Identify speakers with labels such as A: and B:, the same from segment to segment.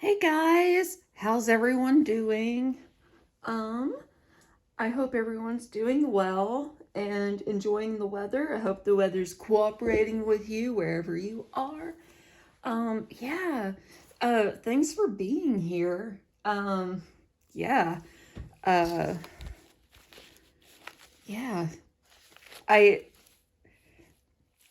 A: Hey guys, how's everyone doing? Um, I hope everyone's doing well and enjoying the weather. I hope the weather's cooperating with you wherever you are. Yeah. Thanks for being here. Yeah. Uh, yeah. I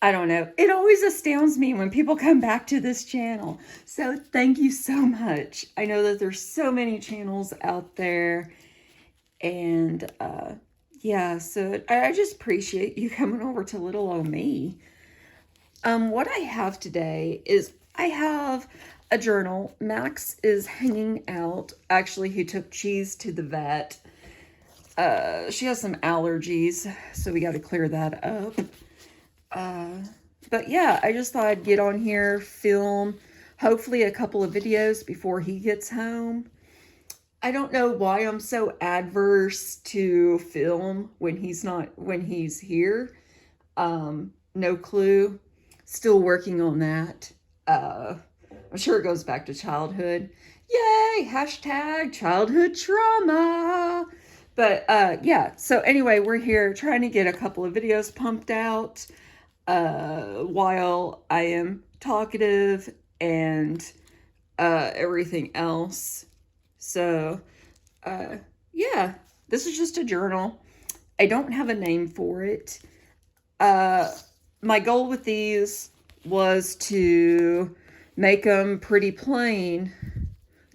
A: I don't know. It always astounds me when people come back to this channel. So thank you so much. I know that there's so many channels out there. And yeah, so I just appreciate you coming over to little old me. What I have today is I have a journal. Max is hanging out. Actually, he took Cheese to the vet. She has some allergies, so we got to clear that up. But yeah, I just thought I'd get on here, film, hopefully a couple of videos before he gets home. I don't know why I'm so adverse to film when he's here. No clue. Still working on that. I'm sure it goes back to childhood. Yay! Hashtag childhood trauma. But yeah, so anyway, we're here trying to get a couple of videos pumped out while I am talkative and everything else. So, yeah, this is just a journal. I don't have a name for it. My goal with these was to make them pretty plain,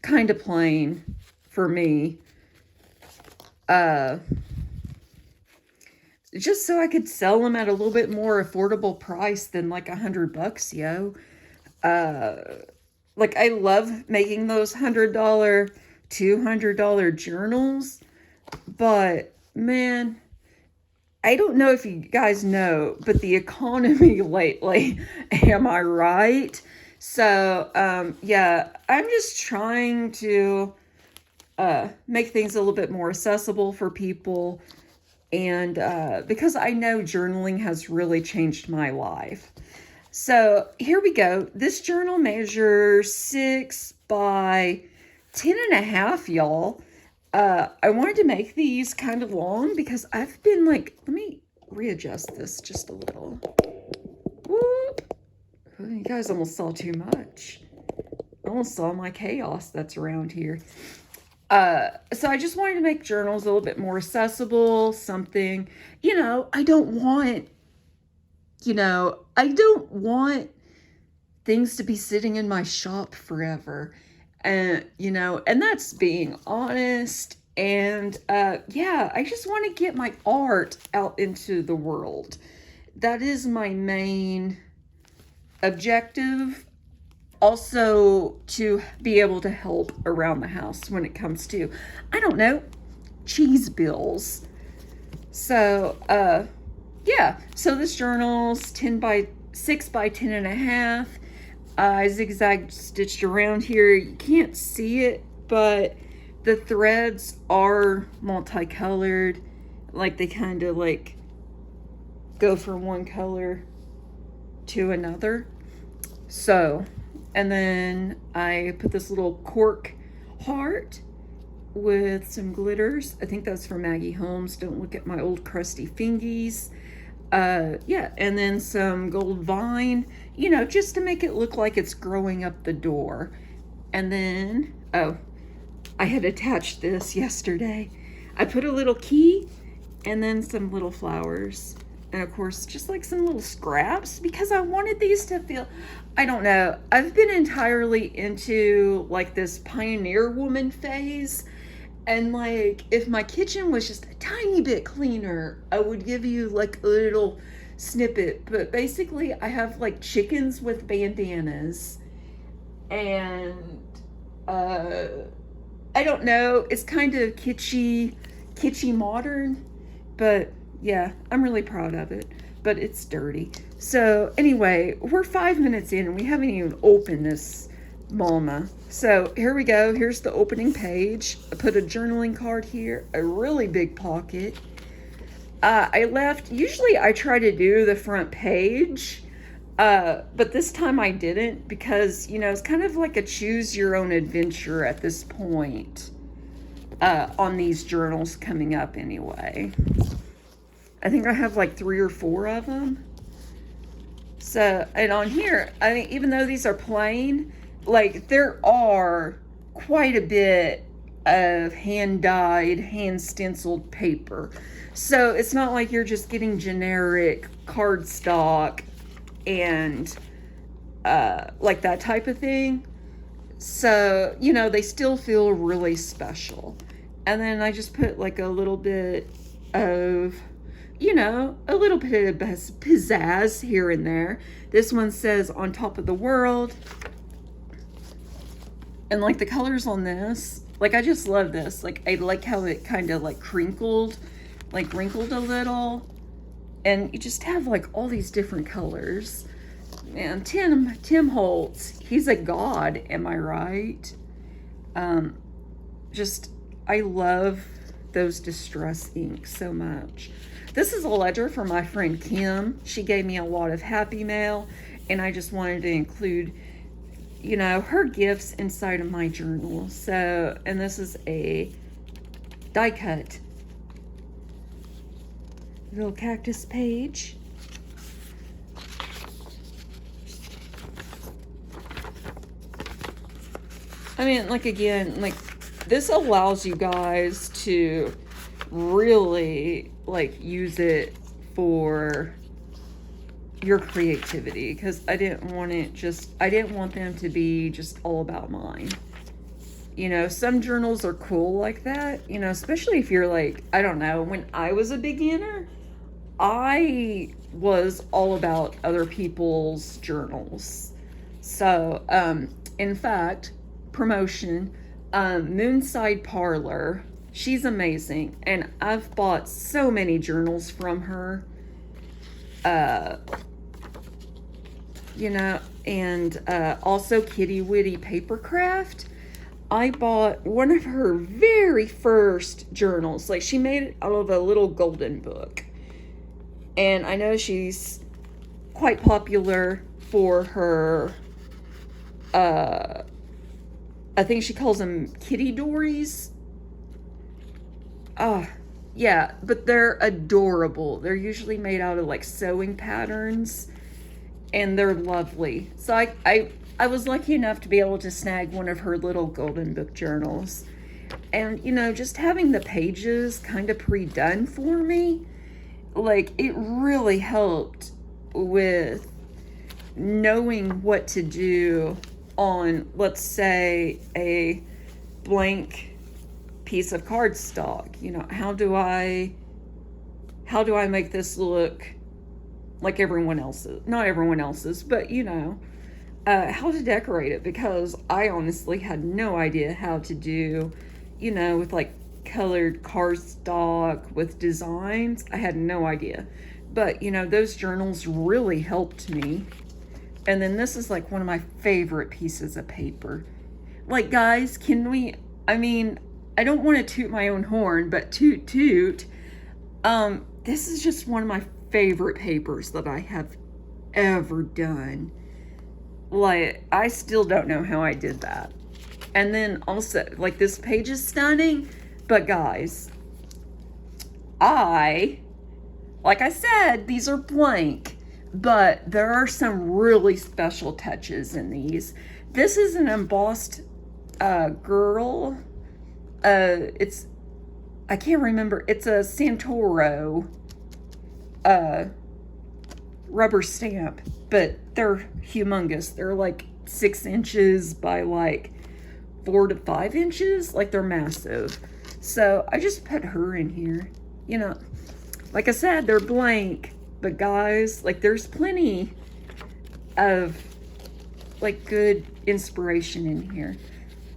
A: kind of plain for me. Just so I could sell them at a little bit more affordable price than like $100, yo. Like I love making those $100, $200 journals, but man, I don't know if you guys know, but the economy lately, am I right? So, yeah, I'm just trying to make things a little bit more accessible for people. And because I know journaling has really changed my life. So here we go. This journal measures 6 by 10.5, y'all. I wanted to make these kind of long because I've been like, let me readjust this just a little. Whoop. You guys almost saw too much. Almost saw my chaos that's around here. So I just wanted to make journals a little bit more accessible, something, I don't want things to be sitting in my shop forever. And, and that's being honest. And, yeah, I just want to get my art out into the world. That is my main objective. Also, to be able to help around the house when it comes to, I don't know, cheese bills. So, yeah, so this journal's 6 by 10.5. Zigzag stitched around here. You can't see it, but the threads are multicolored. Like they kind of like go from one color to another. So, and then I put this little cork heart with some glitters. I think that's from Maggie Holmes. Don't look at my old crusty fingies. Yeah, and then some gold vine, just to make it look like it's growing up the door. And then, oh, I had attached this yesterday. I put a little key and then some little flowers. And of course, just like some little scraps because I wanted these to feel, I don't know. I've been entirely into like this pioneer woman phase. And like, if my kitchen was just a tiny bit cleaner, I would give you like a little snippet. But basically, I have like chickens with bandanas. And I don't know. It's kind of kitschy modern. But yeah, I'm really proud of it. But it's dirty. So anyway, we're 5 minutes in and we haven't even opened this mama. So here we go. Here's the opening page. I put a journaling card here, a really big pocket. Usually I try to do the front page But this time I didn't because, you know, it's kind of like a choose your own adventure at this point on these journals coming up anyway. I think I have like 3 or 4 of them. So, and on here, I mean, even though these are plain, like there are quite a bit of hand-dyed, hand-stenciled paper. So it's not like you're just getting generic cardstock and like that type of thing. So, you know, they still feel really special. And then I just put like a little bit of, you know, a little bit of pizzazz here and there. This one says on top of the world. And like the colors on this, like I just love this. Like I like how it kind of like wrinkled a little. And you just have like all these different colors. Man, Tim Holtz, he's a god, am I right? I love those distress inks so much. This is a ledger from my friend Kim. She gave me a lot of happy mail, and I just wanted to include, you know, her gifts inside of my journal. So, and this is a die cut little cactus page. I mean, like again, like this allows you guys to really like use it for your creativity, because I didn't want them to be just all about mine. You know, some journals are cool like that, you know, especially if you're like, I don't know, when I was a beginner, I was all about other people's journals. So, in fact, promotion, Moonside Parlor, she's amazing, and I've bought so many journals from her. You know, and also Kitty Witty Papercraft. I bought one of her very first journals. Like, she made it out of a little golden book. And I know she's quite popular for her, I think she calls them kitty dories. Yeah, but they're adorable. They're usually made out of like sewing patterns, and they're lovely. So I was lucky enough to be able to snag one of her little golden book journals. And, you know, just having the pages kind of pre-done for me, like, it really helped with knowing what to do on, let's say, a blank piece of cardstock. You know, how do I make this look like everyone else's? Not everyone else's, but, you know, how to decorate it, because I honestly had no idea how to do, you know, with like colored cardstock with designs. I had no idea. But, you know, those journals really helped me. And then this is like one of my favorite pieces of paper. Like, guys, can we, I mean, I don't want to toot my own horn, but toot toot. This is just one of my favorite papers that I have ever done. Like, I still don't know how I did that. And then also, like, this page is stunning, but guys, like I said, these are blank, but there are some really special touches in these. This is an embossed girl. I can't remember. It's a Santoro rubber stamp, but they're humongous. They're like 6 inches by like 4 to 5 inches. Like, they're massive. So I just put her in here. You know, like I said, they're blank, but guys, like, there's plenty of like good inspiration in here.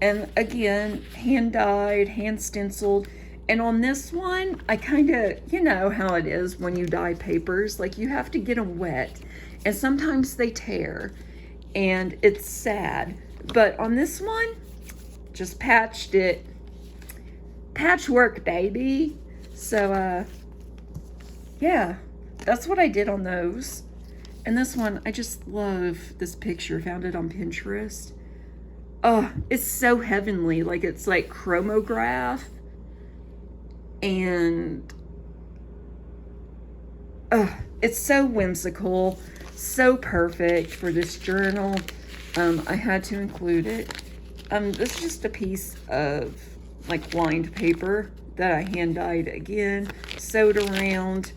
A: And again, hand dyed, hand stenciled. And on this one, I kind of, you know how it is when you dye papers, like, you have to get them wet, and sometimes they tear, and it's sad. But on this one, just patched it. Patchwork, baby. So, yeah, that's what I did on those. And this one, I just love this picture. Found it on Pinterest. Oh, it's so heavenly. Like, it's like chromograph. And it's so whimsical. So perfect for this journal. I had to include it. This is just a piece of like lined paper that I hand dyed again, sewed around,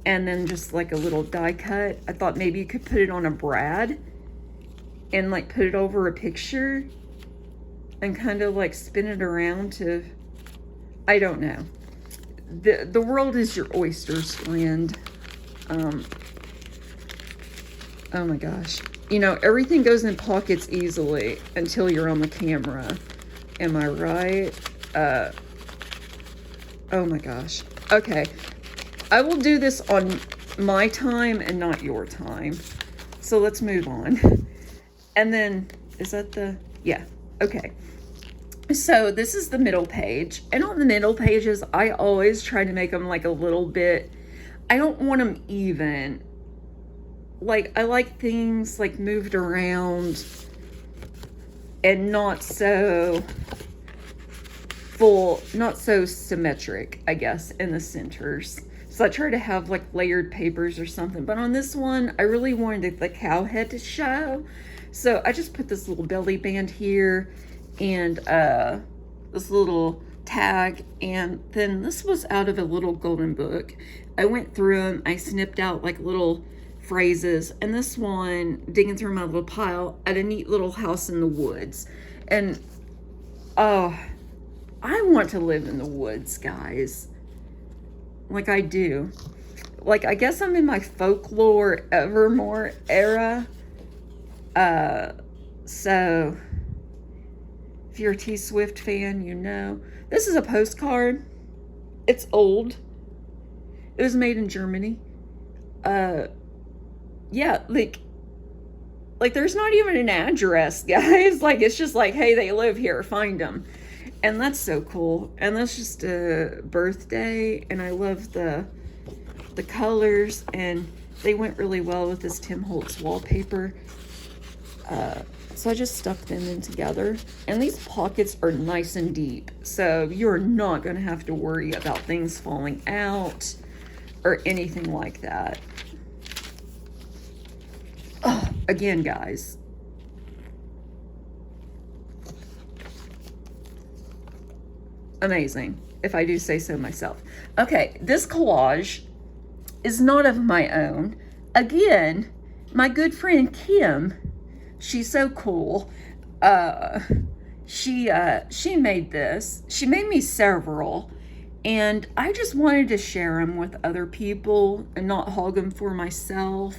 A: and then just like a little die cut. I thought maybe you could put it on a brad and like put it over a picture and kind of like spin it around to, I don't know. The world is your oyster's friend. Oh my gosh. You know, everything goes in pockets easily until you're on the camera. Am I right? Oh my gosh. Okay. I will do this on my time and not your time. So let's move on. And then, is that the, yeah, okay. So this is the middle page. And on the middle pages, I always try to make them like a little bit, I don't want them even. Like, I like things like moved around and not so full, not so symmetric, I guess, in the centers. So I try to have like layered papers or something. But on this one, I really wanted the cow head to show. So I just put this little belly band here and this little tag. And then this was out of a little golden book. I went through them. I snipped out like little phrases. And this one, digging through my little pile, at a neat little house in the woods. And oh, I want to live in the woods, guys. Like I do. Like, I guess I'm in my folklore evermore era. So if you're a T Swift fan, you know. This is a postcard. It's old. It was made in Germany. Yeah, like there's not even an address, guys. Like, it's just like, hey, they live here, find them. And that's so cool. And that's just a birthday. And I love the colors. And they went really well with this Tim Holtz wallpaper. So I just stuck them in together. And these pockets are nice and deep. So you're not going to have to worry about things falling out or anything like that. Oh, again, guys. Amazing, if I do say so myself. Okay, this collage is not of my own. Again, my good friend Kim, she's so cool. She made this. She made me several, and I just wanted to share them with other people and not hog them for myself.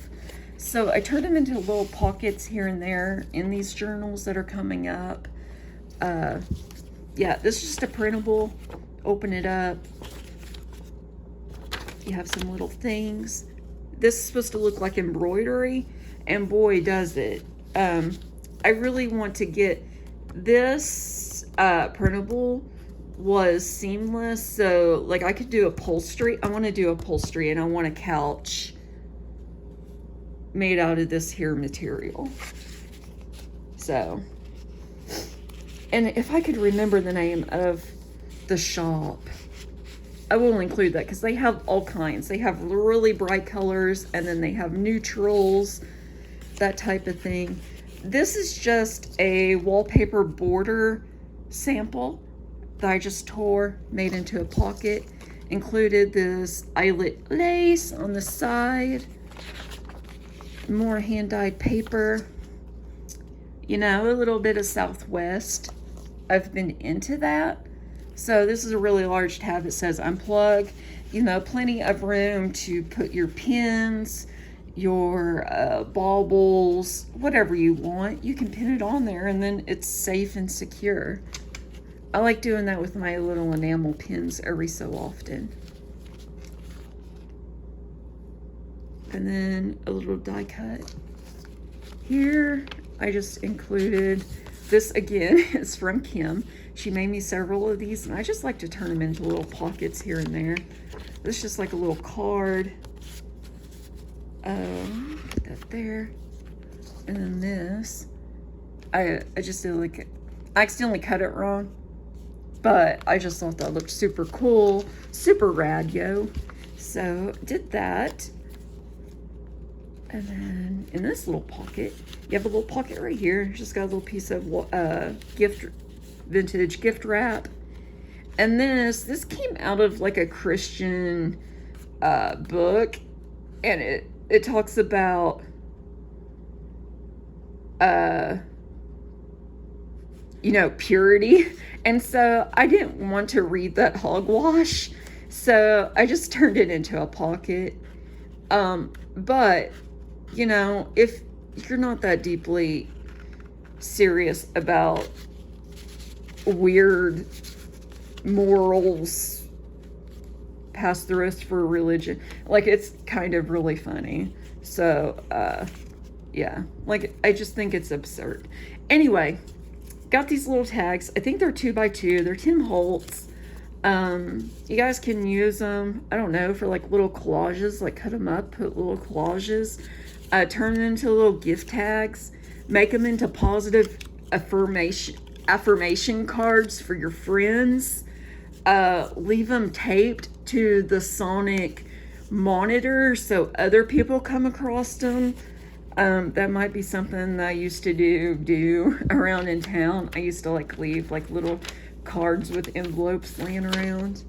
A: So I turned them into little pockets here and there in these journals that are coming up. Yeah, this is just a printable. Open it up. You have some little things. This is supposed to look like embroidery, and boy, does it. I really want to get this printable was seamless, so like I could do upholstery. I want to do upholstery, and I want a couch made out of this here material. So, and if I could remember the name of the shop, I will include that, because they have all kinds. They have really bright colors, and then they have neutrals, that type of thing. This is just a wallpaper border sample that I just tore, made into a pocket. Included this eyelet lace on the side. More hand-dyed paper. You know, a little bit of Southwest. I've been into that. So this is a really large tab that says unplug. You know, plenty of room to put your pins, your baubles, whatever you want. You can pin it on there, and then it's safe and secure. I like doing that with my little enamel pins every so often. And then a little die cut. Here, I just included, this again is from Kim. She made me several of these, and I just like to turn them into little pockets here and there. This is just like a little card. Put that that there. And then this, I just did like, I accidentally cut it wrong, but I just thought that looked super cool, super rad, yo. So did that. And then in this little pocket, you have a little pocket right here. Just got a little piece of vintage gift wrap. And this came out of like a Christian book, and it talks about you know, purity. And so I didn't want to read that hogwash, so I just turned it into a pocket. But you know, if you're not that deeply serious about weird morals past the rest for religion, like, it's kind of really funny. So yeah, like, I just think it's absurd. Anyway, got these little tags. I think they're 2x2. They're Tim Holtz. You guys can use them, I don't know, for like little collages, like cut them up, put little collages, turn them into little gift tags, make them into positive affirmation cards for your friends, leave them taped to the sonic monitor so other people come across them. That might be something that I used to do around in town. I used to like leave like little cards with envelopes laying around.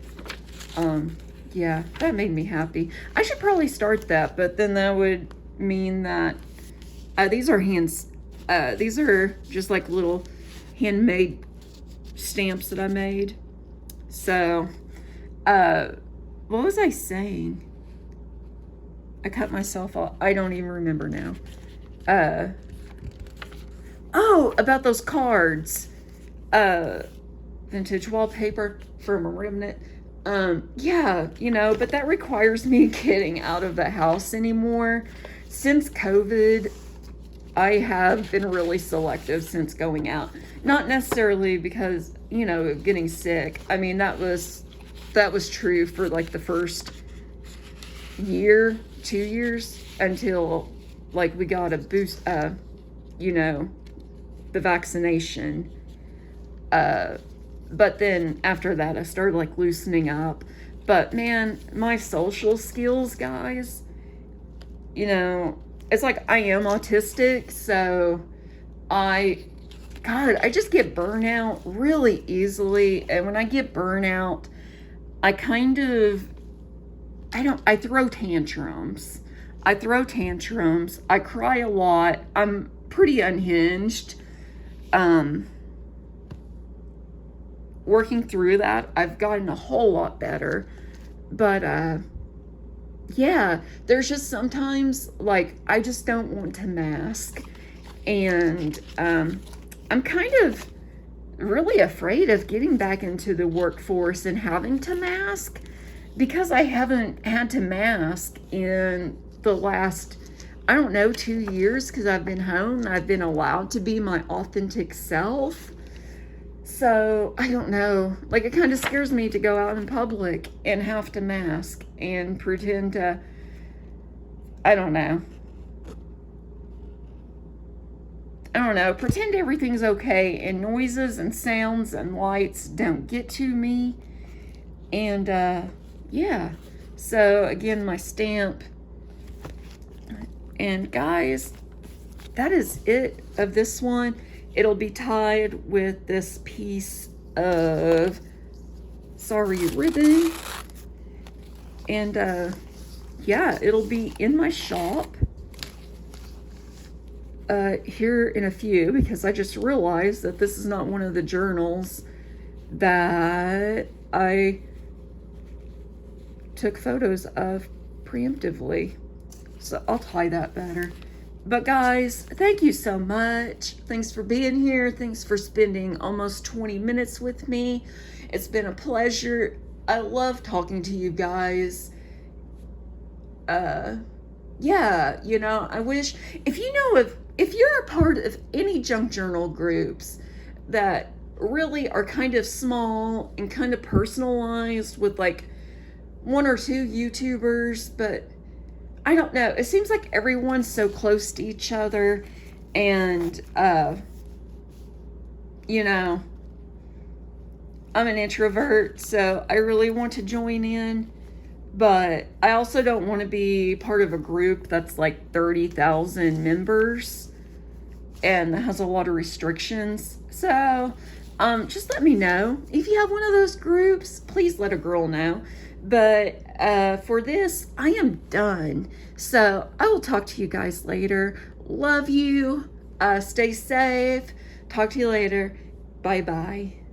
A: Yeah, that made me happy. I should probably start that, but then that would mean that these are these are just like little handmade stamps that I made. So what was I saying? I cut myself off. I don't even remember now. Oh, about those cards. Vintage wallpaper from a remnant. Yeah, you know, but that requires me getting out of the house anymore. Since COVID, I have been really selective since going out. Not necessarily because, you know, of getting sick. I mean, that was true for like the first year, 2 years, until like we got a boost, you know, the vaccination. But then after that, I started like loosening up. But man, my social skills, guys, you know, it's like I am autistic, so I just get burnout really easily. And when I get burnout, I throw tantrums. I cry a lot. I'm pretty unhinged. Working through that, I've gotten a whole lot better. But yeah, there's just sometimes like I just don't want to mask. And I'm kind of really afraid of getting back into the workforce and having to mask, because I haven't had to mask in the last, I don't know, 2 years, because I've been home and I've been allowed to be my authentic self. So I don't know, like, it kind of scares me to go out in public and have to mask and pretend to, I don't know, pretend everything's okay, and noises and sounds and lights don't get to me. And yeah, so again, my stamp. And guys, that is it of this one. It'll be tied with this piece of sorry ribbon. And yeah, it'll be in my shop here in a few, because I just realized that this is not one of the journals that I took photos of preemptively. So I'll tie that better. But guys, thank you so much. Thanks for being here. Thanks for spending almost 20 minutes with me. It's been a pleasure. I love talking to you guys. Yeah, you know, I wish, if you're a part of any junk journal groups that really are kind of small and kind of personalized with like 1 or 2 YouTubers, but I don't know. It seems like everyone's so close to each other, and you know, I'm an introvert, so I really want to join in, but I also don't want to be part of a group that's like 30,000 members and that has a lot of restrictions. So just let me know. If you have one of those groups, please let a girl know. But for this, I am done. So I will talk to you guys later. Love you. Stay safe. Talk to you later. Bye-bye.